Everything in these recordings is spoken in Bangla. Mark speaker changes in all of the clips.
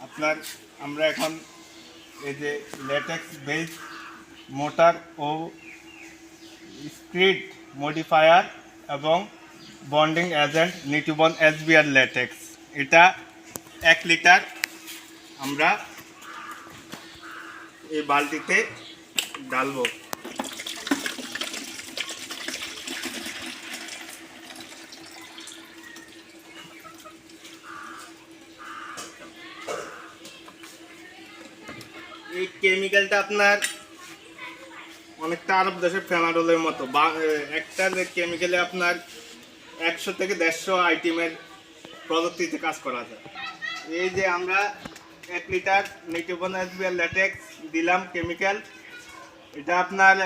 Speaker 1: আপনার আমরা এখন এই যে ল্যাটেক্স বেস মোটর ও স্ক্রিড মডিফায়ার এবং বন্ডিং এজেন্ট নিউট্রিবন এসবিআর ল্যাটেক্স, এটা 1 লিটার আমরা এই বালতিতে ঢালবো। এই কেমিক্যালটা আপনার অনেকটা আরব দেশের ফেনাডলের মতো, একটা কেমিক্যালে আপনার 100 থেকে 150 আইটেমের প্রযুক্তিতে কাজ করা যায়। এই যে আমরা 1 লিটার নিউট্রিবন এসবিআর ল্যাটেক্স দিলাম কেমিক্যাল, এটা আপনার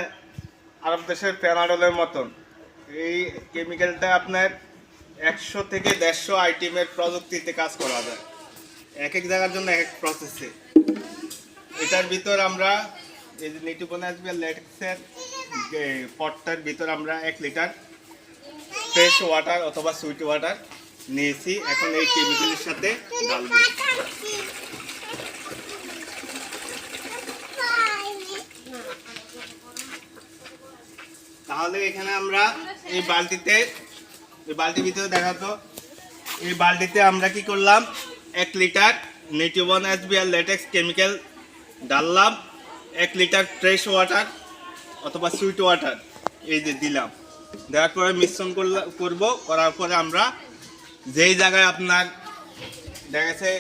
Speaker 1: আরব দেশের ফেনাডলের মতন। এই কেমিক্যালটা আপনার 100 থেকে 150 আইটেমের প্রযুক্তিতে কাজ করা যায়, এক এক জায়গার জন্য এক এক প্রসেসে। এটার ভিতর আমরা এই যে নিউট্রিবন এসবিআর ল্যাটেক্সের পটটার ভিতর আমরা 1 লিটার ফ্রেশ ওয়াটার অথবা সুইট ওয়াটার নিয়েছি। এখন এই কেমিক্যালের সাথে ঢালবো। তাহলে এখানে আমরা এই বালতির ভিতরে দেখাতো, এই বালতিতে আমরা কি করলাম, 1 litre Nutribon SBR latex chemical ঢাললাম, 1 লিটার ফ্রেশ ওয়াটার অথবা সুইট ওয়াটার এই যে দিলাম। দেওয়ার পরে মিশ্রণ করার পরে আমরা যেই জায়গায় আপনার দেখা গেছে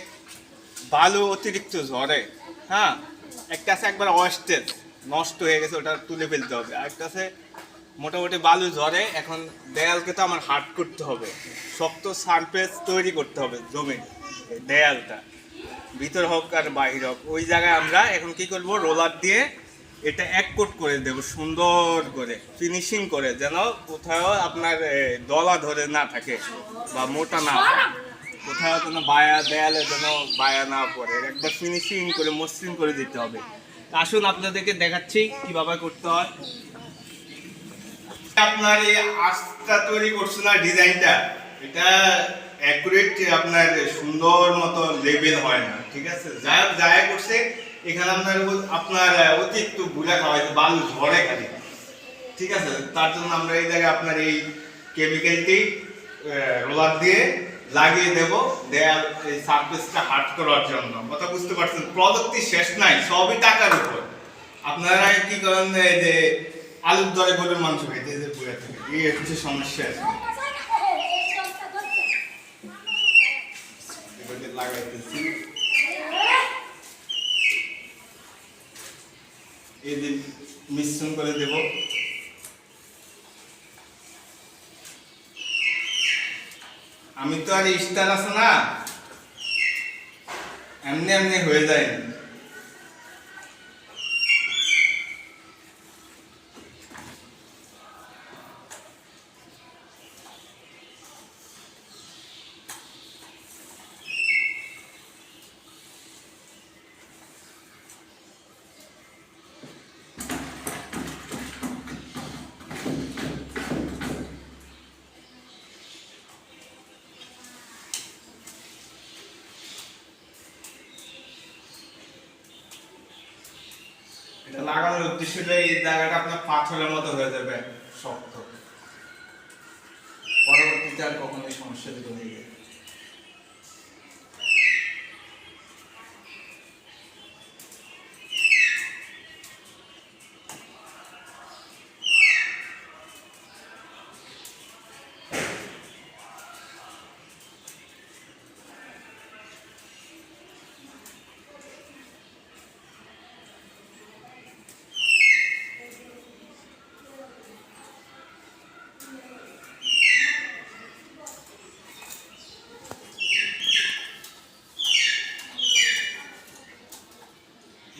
Speaker 1: বালু অতিরিক্ত ঝরে, হ্যাঁ, একটা আছে একবার ওয়েস্টেজ নষ্ট হয়ে গেছে, ওটা তুলে ফেলতে হবে। আরেকটা আছে মোটামুটি বালু ঝরে, এখন দেয়ালকে তো আমার হার্ড করতে হবে, শক্ত সারফেস তৈরি করতে হবে জমির দেয়ালটা, ভিতর হোক আর বাহির হোক। ওই জায়গায় আমরা এখন কি করব, রোলার দিয়ে এটা 1 কোট করে দেব, সুন্দর করে ফিনিশিং করে, যেন কোথাও আপনার দলা ধরে না থাকে বা মোটা না হয়, কোথাও যেন দেয়ালে যেন বায়া না পড়ে, একবার ফিনিশিং করে মসৃণ করে দিতে হবে। আসুন আপনাদেরকে দেখাচ্ছি কিভাবে করতে হয়। আপনার এই আঁচটা তৈরি করছে না, ডিজাইনটা, এটা অ্যাকুরেট আপনার সুন্দর মতো লেভেল হয় না, ঠিক আছে। যাই করছে এখানে আপনার অতিরিক্ত গুলা খাওয়াইছে, বালু ঝরে খালি, ঠিক আছে। তার জন্য আমরা এই জায়গায় আপনার এই কেমিক্যালটি রোলার দিয়ে লাগিয়ে দেব, দেয়াল এই সারফেসটা হার্ড করার জন্য। কথা বুঝতে পারছেন, প্রযুক্তি শেষ নাই, সবই টাকার উপর। আপনারা কি করেন, যে আলুর দরে গরুর মাংস খাইতে যে পুরা থেকে, এই হচ্ছে সমস্যা। লাগাইতেছি এই যে মিশ্রণ করে দেব। আমি তো আর স্টার আছে না, এমনি এমনি হয়ে যায়। এটা লাগানোর উদ্দেশ্য হলো এই জায়গাটা আপনার পাথরের মতো হয়ে যাবে, শক্ত, পরবর্তীতে আর কখনোই সমস্যা দিতে নেই।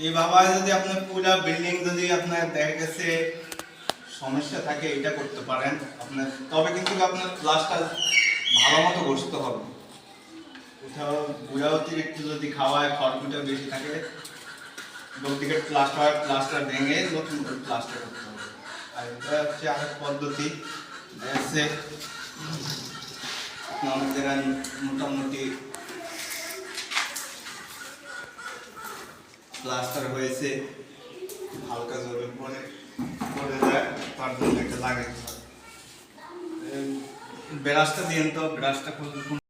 Speaker 1: এইভাবে যদি আপনার পুরো বিল্ডিং যদি আপনার দেখা গেছে সমস্যা থাকে, এটা করতে পারেন আপনার, তবে কিন্তু আপনার প্লাস্টার ভালো মতো বসতে হবে। কোথাও বুড়া অতিরিক্ত যদি খাওয়ায়, খড়কুটা বেশি থাকে, ডুপ্লিকেট প্লাস্টার ভেঙে নতুন করে প্লাস্টার করতে হবে। আর এটা হচ্ছে আরেক পদ্ধতি, আছে অনেক জায়গায় মোটামুটি প্লাস্টার হয়েছে, হালকা জলের পরে পড়ে যায়, তার জন্য একটা লাগাইতে হবে। ব্রাশটা দিন তো, ব্রাশটা